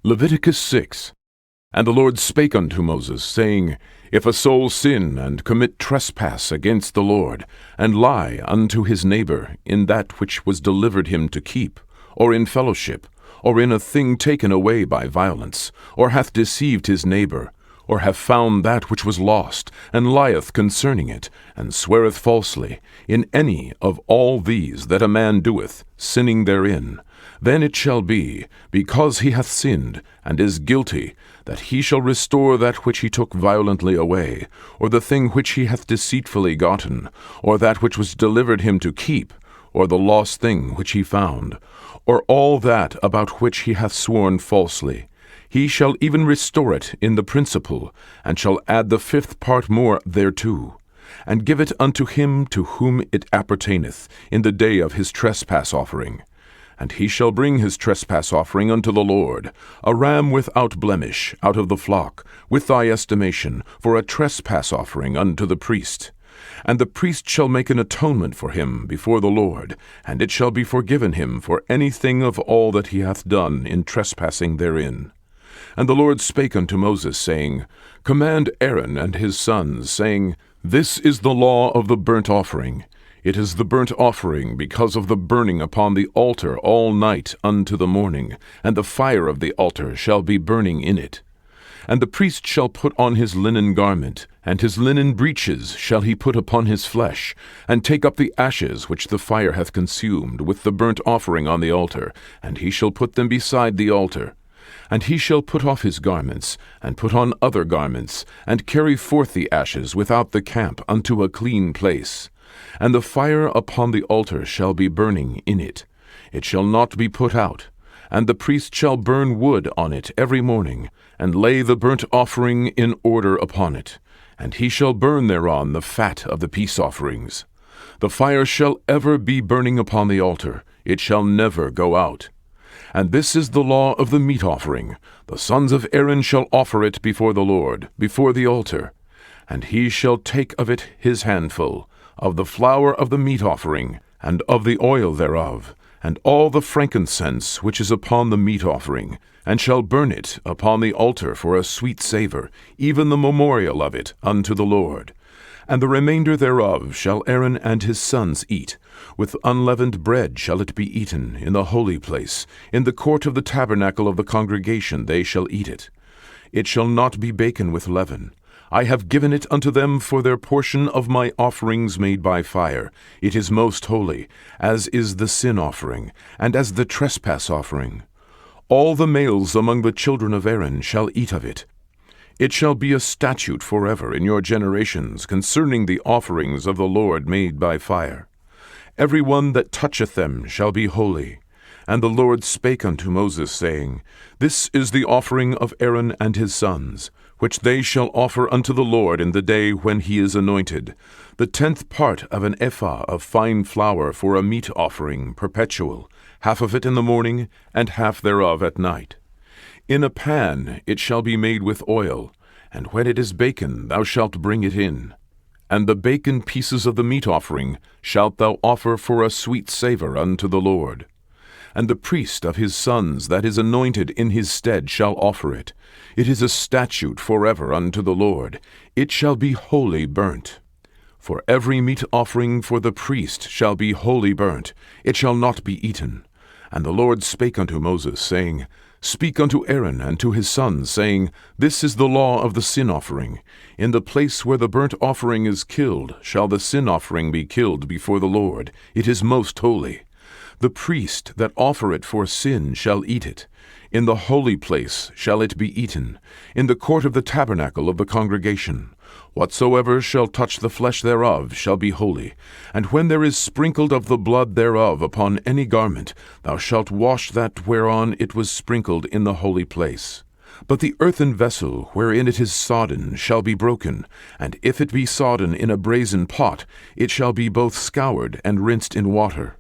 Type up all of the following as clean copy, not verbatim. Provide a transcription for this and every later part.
Leviticus 6. And the Lord spake unto Moses, saying, If a soul sin and commit trespass against the Lord, and lie unto his neighbor in that which was delivered him to keep, or in fellowship, or in a thing taken away by violence, or hath deceived his neighbor, or have found that which was lost, and lieth concerning it, and sweareth falsely, in any of all these that a man doeth, sinning therein, then it shall be, because he hath sinned, and is guilty, that he shall restore that which he took violently away, or the thing which he hath deceitfully gotten, or that which was delivered him to keep, or the lost thing which he found, or all that about which he hath sworn falsely. He shall even restore it in the principal, and shall add the fifth part more thereto, and give it unto him to whom it appertaineth in the day of his trespass offering. And he shall bring his trespass offering unto the Lord, a ram without blemish out of the flock, with thy estimation, for a trespass offering unto the priest. And the priest shall make an atonement for him before the Lord, and it shall be forgiven him for anything of all that he hath done in trespassing therein. And the Lord spake unto Moses, saying, Command Aaron and his sons, saying, This is the law of the burnt offering. It is the burnt offering because of the burning upon the altar all night unto the morning, and the fire of the altar shall be burning in it. And the priest shall put on his linen garment, and his linen breeches shall he put upon his flesh, and take up the ashes which the fire hath consumed with the burnt offering on the altar, and he shall put them beside the altar. And he shall put off his garments, and put on other garments, and carry forth the ashes without the camp unto a clean place. And the fire upon the altar shall be burning in it. It shall not be put out. And the priest shall burn wood on it every morning, and lay the burnt offering in order upon it. And he shall burn thereon the fat of the peace offerings. The fire shall ever be burning upon the altar. It shall never go out. And this is the law of the meat offering. The sons of Aaron shall offer it before the Lord, before the altar. And he shall take of it his handful, of the flour of the meat offering, and of the oil thereof, and all the frankincense which is upon the meat offering, and shall burn it upon the altar for a sweet savour, even the memorial of it unto the Lord. And the remainder thereof shall Aaron and his sons eat. With unleavened bread shall it be eaten in the holy place. In the court of the tabernacle of the congregation they shall eat it. It shall not be baken with leaven. I have given it unto them for their portion of my offerings made by fire. It is most holy, as is the sin offering, and as the trespass offering. All the males among the children of Aaron shall eat of it. It shall be a statute forever in your generations concerning the offerings of the Lord made by fire. Every one that toucheth them shall be holy. And the Lord spake unto Moses, saying, This is the offering of Aaron and his sons, which they shall offer unto the Lord in the day when he is anointed, the 10th part of an ephah of fine flour for a meat offering perpetual, half of it in the morning, and half thereof at night. In a pan it shall be made with oil, and when it is baken thou shalt bring it in. And the baken pieces of the meat offering shalt thou offer for a sweet savour unto the Lord. And the priest of his sons that is anointed in his stead shall offer it. It is a statute forever unto the Lord. It shall be wholly burnt. For every meat offering for the priest shall be wholly burnt. It shall not be eaten. And the Lord spake unto Moses, saying, Speak unto Aaron and to his sons, saying, This is the law of the sin offering. In the place where the burnt offering is killed shall the sin offering be killed before the Lord. It is most holy. The priest that offer it for sin shall eat it. In the holy place shall it be eaten, in the court of the tabernacle of the congregation. Whatsoever shall touch the flesh thereof shall be holy. And when there is sprinkled of the blood thereof upon any garment, thou shalt wash that whereon it was sprinkled in the holy place. But the earthen vessel wherein it is sodden shall be broken, and if it be sodden in a brazen pot, it shall be both scoured and rinsed in water.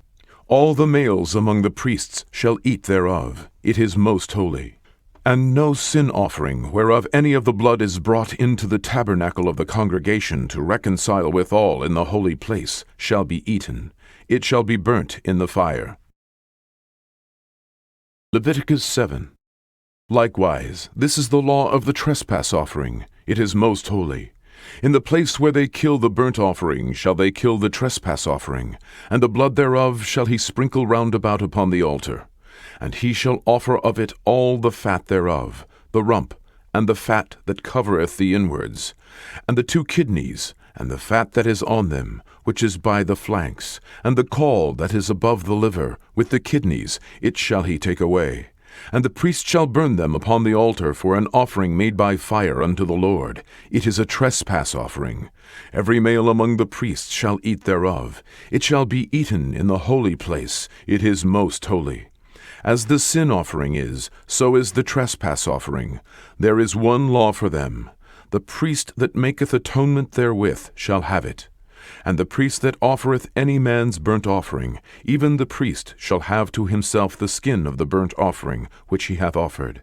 All the males among the priests shall eat thereof. It is most holy. And no sin offering, whereof any of the blood is brought into the tabernacle of the congregation to reconcile withal in the holy place, shall be eaten. It shall be burnt in the fire. Leviticus 7. Likewise, this is the law of the trespass offering. It is most holy. In the place where they kill the burnt offering shall they kill the trespass offering, and the blood thereof shall he sprinkle round about upon the altar. And he shall offer of it all the fat thereof, the rump, and the fat that covereth the inwards, and the 2 kidneys, and the fat that is on them, which is by the flanks, and the caul that is above the liver, with the kidneys, it shall he take away. And the priest shall burn them upon the altar for an offering made by fire unto the Lord. It is a trespass offering. Every male among the priests shall eat thereof. It shall be eaten in the holy place. It is most holy. As the sin offering is, so is the trespass offering. There is one law for them. The priest that maketh atonement therewith shall have it. And the priest that offereth any man's burnt offering, even the priest shall have to himself the skin of the burnt offering which he hath offered.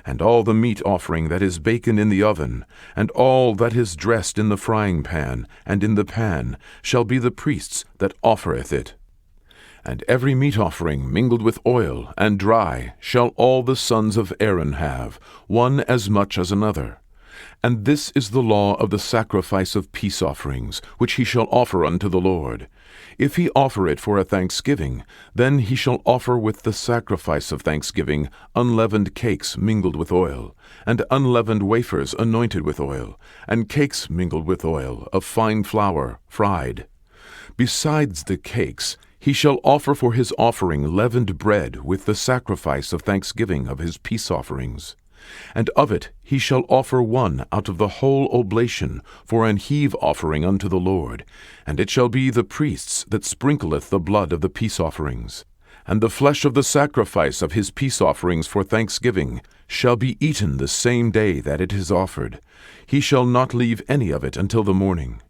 And all the meat offering that is baken in the oven, and all that is dressed in the frying pan, and in the pan, shall be the priest's that offereth it. And every meat offering mingled with oil and dry shall all the sons of Aaron have, one as much as another. And this is the law of the sacrifice of peace offerings, which he shall offer unto the Lord. If he offer it for a thanksgiving, then he shall offer with the sacrifice of thanksgiving unleavened cakes mingled with oil, and unleavened wafers anointed with oil, and cakes mingled with oil of fine flour fried. Besides the cakes, he shall offer for his offering leavened bread with the sacrifice of thanksgiving of his peace offerings. And of it he shall offer one out of the whole oblation for an heave offering unto the Lord, and it shall be the priest's that sprinkleth the blood of the peace offerings. And the flesh of the sacrifice of his peace offerings for thanksgiving shall be eaten the same day that it is offered. He shall not leave any of it until the morning.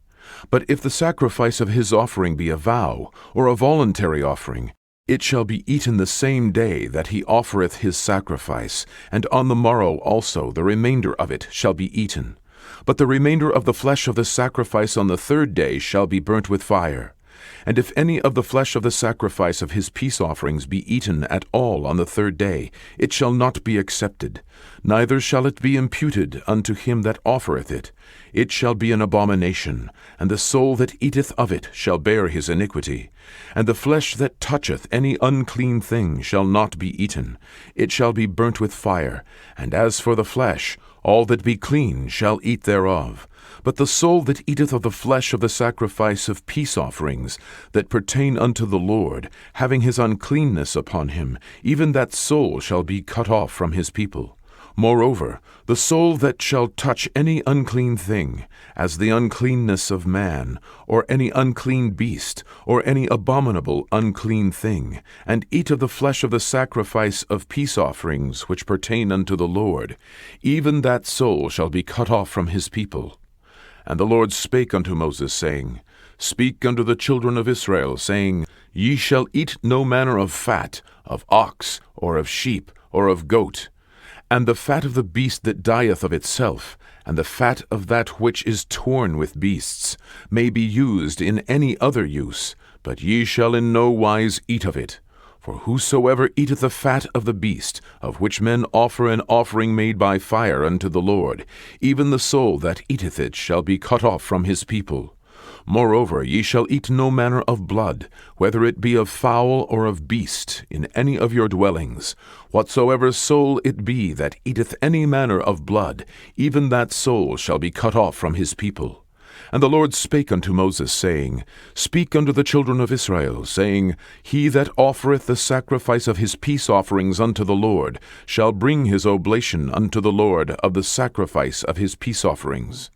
But if the sacrifice of his offering be a vow, or a voluntary offering, it shall be eaten the same day that he offereth his sacrifice, and on the morrow also the remainder of it shall be eaten. But the remainder of the flesh of the sacrifice on the 3rd day shall be burnt with fire. And if any of the flesh of the sacrifice of his peace offerings be eaten at all on the 3rd day, it shall not be accepted, neither shall it be imputed unto him that offereth it. It shall be an abomination, and the soul that eateth of it shall bear his iniquity. And the flesh that toucheth any unclean thing shall not be eaten. It shall be burnt with fire. And as for the flesh, all that be clean shall eat thereof. But the soul that eateth of the flesh of the sacrifice of peace offerings that pertain unto the Lord, having his uncleanness upon him, even that soul shall be cut off from his people. Moreover, the soul that shall touch any unclean thing, as the uncleanness of man, or any unclean beast, or any abominable unclean thing, and eat of the flesh of the sacrifice of peace offerings which pertain unto the Lord, even that soul shall be cut off from his people. And the Lord spake unto Moses, saying, Speak unto the children of Israel, saying, Ye shall eat no manner of fat, of ox, or of sheep, or of goat, and the fat of the beast that dieth of itself, and the fat of that which is torn with beasts, may be used in any other use, but ye shall in no wise eat of it. For whosoever eateth the fat of the beast, of which men offer an offering made by fire unto the Lord, even the soul that eateth it shall be cut off from his people. Moreover, ye shall eat no manner of blood, whether it be of fowl or of beast, in any of your dwellings. Whatsoever soul it be that eateth any manner of blood, even that soul shall be cut off from his people. And the Lord spake unto Moses, saying, Speak unto the children of Israel, saying, He that offereth the sacrifice of his peace offerings unto the Lord shall bring his oblation unto the Lord of the sacrifice of his peace offerings.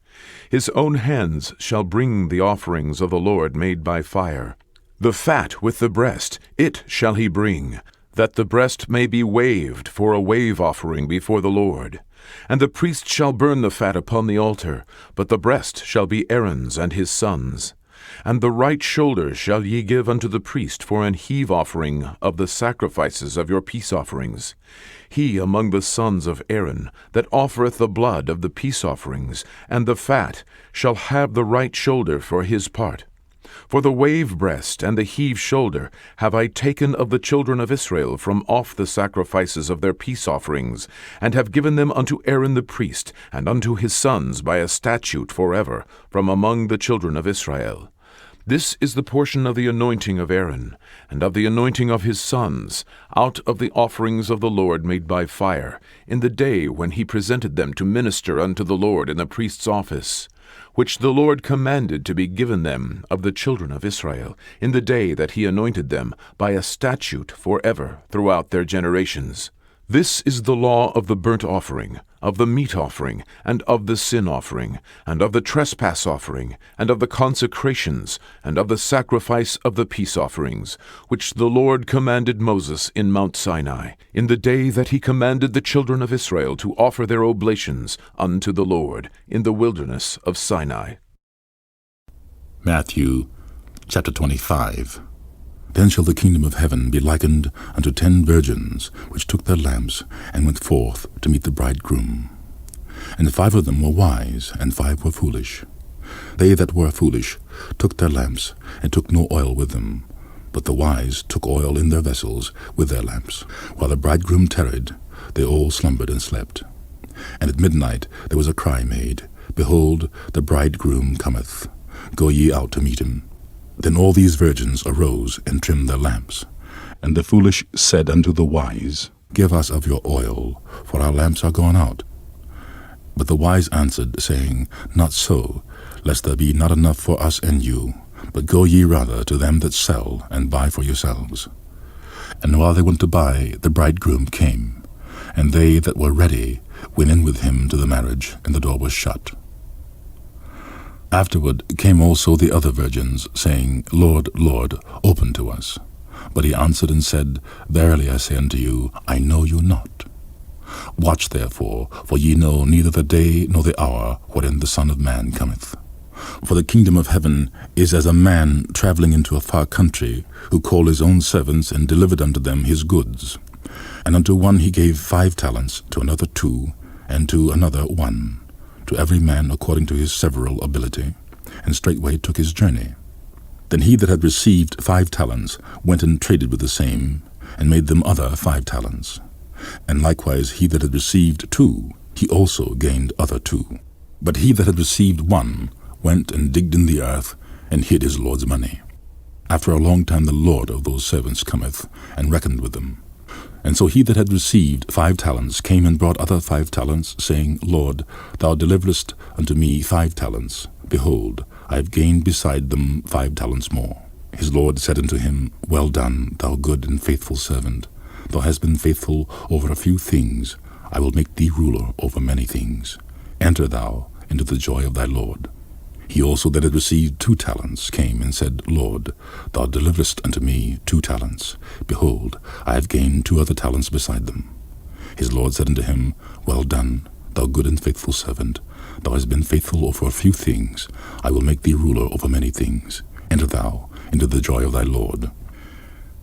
His own hands shall bring the offerings of the Lord made by fire. The fat with the breast, it shall he bring, that the breast may be waved for a wave offering before the Lord. And the priest shall burn the fat upon the altar, but the breast shall be Aaron's and his sons'. And the right shoulder shall ye give unto the priest for an heave offering of the sacrifices of your peace offerings. He among the sons of Aaron, that offereth the blood of the peace offerings, and the fat, shall have the right shoulder for his part. For the wave breast and the heave shoulder have I taken of the children of Israel from off the sacrifices of their peace offerings, and have given them unto Aaron the priest, and unto his sons by a statute forever, from among the children of Israel. This is the portion of the anointing of Aaron, and of the anointing of his sons, out of the offerings of the Lord made by fire, in the day when he presented them to minister unto the Lord in the priest's office, which the Lord commanded to be given them of the children of Israel, in the day that he anointed them, by a statute forever throughout their generations. This is the law of the burnt offering, of the meat offering, and of the sin offering, and of the trespass offering, and of the consecrations, and of the sacrifice of the peace offerings, which the Lord commanded Moses in Mount Sinai, in the day that he commanded the children of Israel to offer their oblations unto the Lord in the wilderness of Sinai. Matthew chapter 25. Then shall the kingdom of heaven be likened unto 10 virgins, which took their lamps, and went forth to meet the bridegroom. And 5 of them were wise, and 5 were foolish. They that were foolish took their lamps, and took no oil with them. But the wise took oil in their vessels with their lamps. While the bridegroom tarried, they all slumbered and slept. And at midnight there was a cry made, Behold, the bridegroom cometh. Go ye out to meet him. Then all these virgins arose and trimmed their lamps. And the foolish said unto the wise, Give us of your oil, for our lamps are gone out. But the wise answered, saying, Not so, lest there be not enough for us and you, but go ye rather to them that sell, and buy for yourselves. And while they went to buy, the bridegroom came, and they that were ready went in with him to the marriage, and the door was shut. Afterward came also the other virgins, saying, Lord, Lord, open to us. But he answered and said, Verily I say unto you, I know you not. Watch therefore, for ye know neither the day nor the hour wherein the Son of Man cometh. For the kingdom of heaven is as a man travelling into a far country, who called his own servants, and delivered unto them his goods. And unto one he gave 5 talents, to another 2, and to another 1, to every man according to his several ability, and straightway took his journey. Then he that had received 5 talents went and traded with the same, and made them other 5 talents. And likewise he that had received 2, he also gained other 2. But he that had received 1 went and digged in the earth, and hid his Lord's money. After a long time the Lord of those servants cometh, and reckoned with them. And so he that had received 5 talents came and brought other 5 talents, saying, Lord, thou deliverest unto me 5 talents. Behold, I have gained beside them 5 talents more. His Lord said unto him, Well done, thou good and faithful servant. Thou hast been faithful over a few things. I will make thee ruler over many things. Enter thou into the joy of thy Lord. He also that had received 2 talents came and said, Lord, thou deliverest unto me 2 talents. Behold, I have gained 2 other talents beside them. His Lord said unto him, Well done, thou good and faithful servant. Thou hast been faithful over a few things. I will make thee ruler over many things. Enter thou into the joy of thy Lord.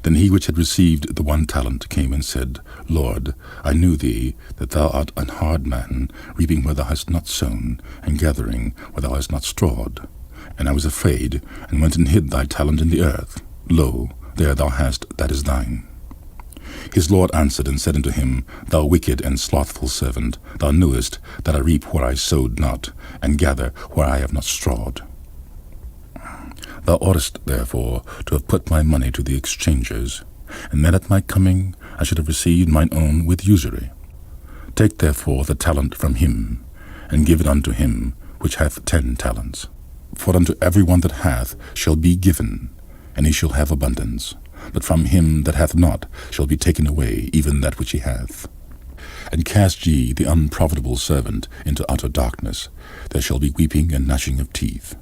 Then he which had received the 1 talent came and said, Lord, I knew thee, that thou art an hard man, reaping where thou hast not sown, and gathering where thou hast not strawed. And I was afraid, and went and hid thy talent in the earth. Lo, there thou hast that is thine. His Lord answered and said unto him, Thou wicked and slothful servant, thou knewest that I reap where I sowed not, and gather where I have not strawed. Thou oughtest therefore to have put my money to the exchangers, and then at my coming I should have received mine own with usury. Take therefore the talent from him, and give it unto him which hath 10 talents. For unto every one that hath shall be given, and he shall have abundance. But from him that hath not shall be taken away even that which he hath. And cast ye the unprofitable servant into utter darkness. There shall be weeping and gnashing of teeth.